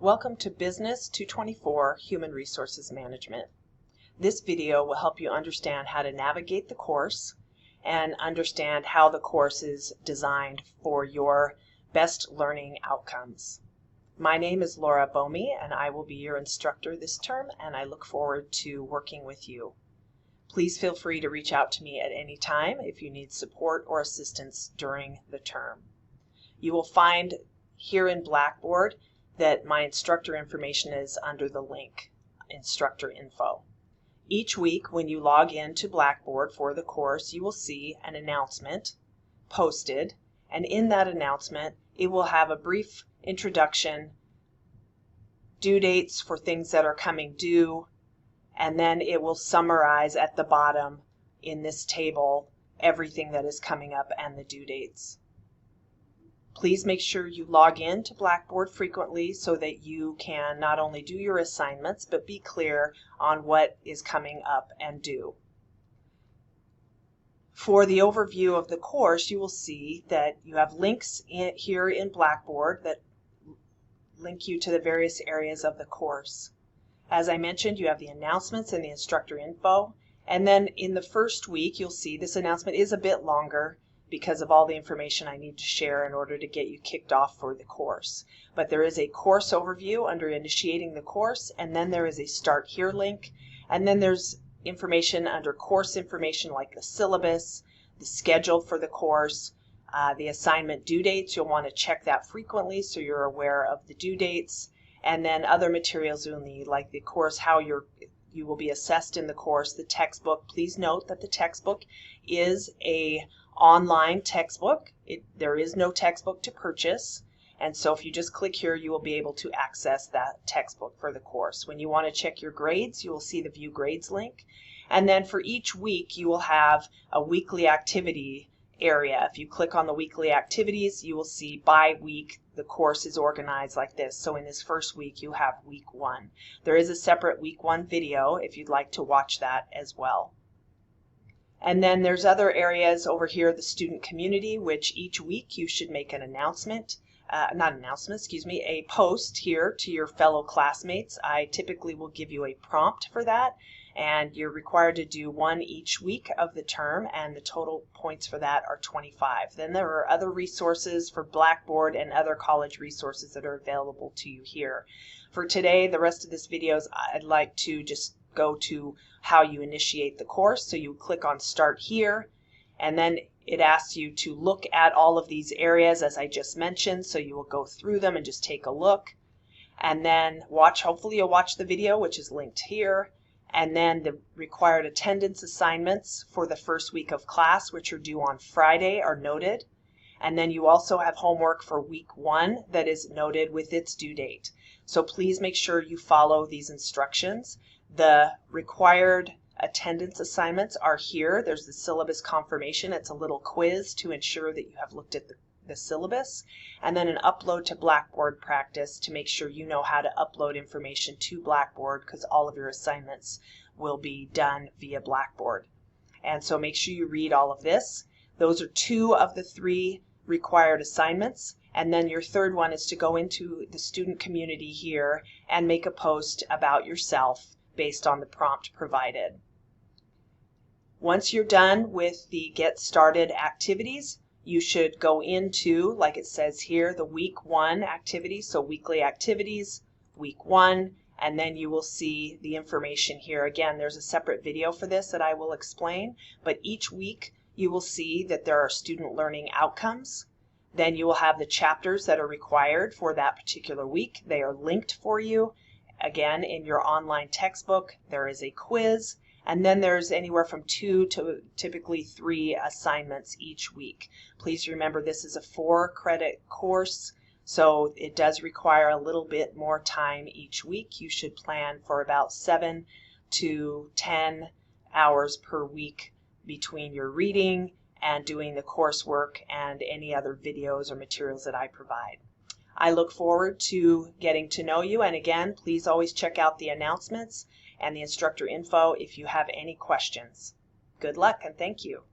Welcome to Business 224 Human Resources Management. This video will help you understand how to navigate the course and understand how the course is designed for your best learning outcomes. My name is Laura Bomey and I will be your instructor this term, and I look forward to working with you. Please feel free to reach out to me at any time if you need support or assistance during the term. You will find here in Blackboard that my instructor information is under the link Instructor Info. Each week when you log in to Blackboard for the course, you will see an announcement posted, and in that announcement it will have a brief introduction, due dates for things that are coming due, and then it will summarize at the bottom in this table everything that is coming up and the due dates. Please make sure you log in to Blackboard frequently so that you can not only do your assignments but be clear on what is coming up and due. For the overview of the course, you will see that you have links here in Blackboard that link you to the various areas of the course. As I mentioned, you have the announcements and the instructor info, and then in the first week you'll see this announcement is a bit longer because of all the information I need to share in order to get you kicked off for the course. But there is a course overview under initiating the course, and then there is a start here link, and then there's information under course information like the syllabus, the schedule for the course, the assignment due dates. You'll want to check that frequently so you're aware of the due dates, and then other materials you'll need like the course, how you will be assessed in the course, the textbook. Please note that the textbook is a online textbook. There is no textbook to purchase, and so if you just click here you will be able to access that textbook for the course. When you want to check your grades, you will see the View Grades link, and then for each week you will have a weekly activity area. If you click on the weekly activities, you will see by week the course is organized like this. So in this first week you have week 1. There is a separate week 1 video if you'd like to watch that as well. And then there's other areas over here, the student community, which each week you should make an announcement, a post here to your fellow classmates. I typically will give you a prompt for that, and you're required to do one each week of the term, and the total points for that are 25. Then there are other resources for Blackboard and other college resources that are available to you here. For today, the rest of this video, I'd like to just go to how you initiate the course. So you click on Start Here, and then it asks you to look at all of these areas as I just mentioned. So you will go through them and just take a look, and then hopefully you'll watch the video, which is linked here, and then the required attendance assignments for the first week of class, which are due on Friday, are noted. And then you also have homework for week 1 that is noted with its due date. So please make sure you follow these instructions. The required attendance assignments are here. There's the syllabus confirmation. It's a little quiz to ensure that you have looked at the syllabus, and then an upload to Blackboard practice to make sure you know how to upload information to Blackboard, because all of your assignments will be done via Blackboard. And so make sure you read all of this. Those are 2 of the 3 required assignments. And then your third one is to go into the student community here and make a post about yourself based on the prompt provided. Once you're done with the Get Started activities, you should go into, like it says here, the week 1 activities. So weekly activities, week 1, and then you will see the information here. Again, there's a separate video for this that I will explain, but each week you will see that there are student learning outcomes. Then you will have the chapters that are required for that particular week. They are linked for you. Again, in your online textbook, there is a quiz, and then there's anywhere from 2 to typically 3 assignments each week. Please remember this is a 4-credit course, so it does require a little bit more time each week. You should plan for about 7 to 10 hours per week between your reading and doing the coursework and any other videos or materials that I provide. I look forward to getting to know you, and again, please always check out the announcements and the instructor info if you have any questions. Good luck and thank you.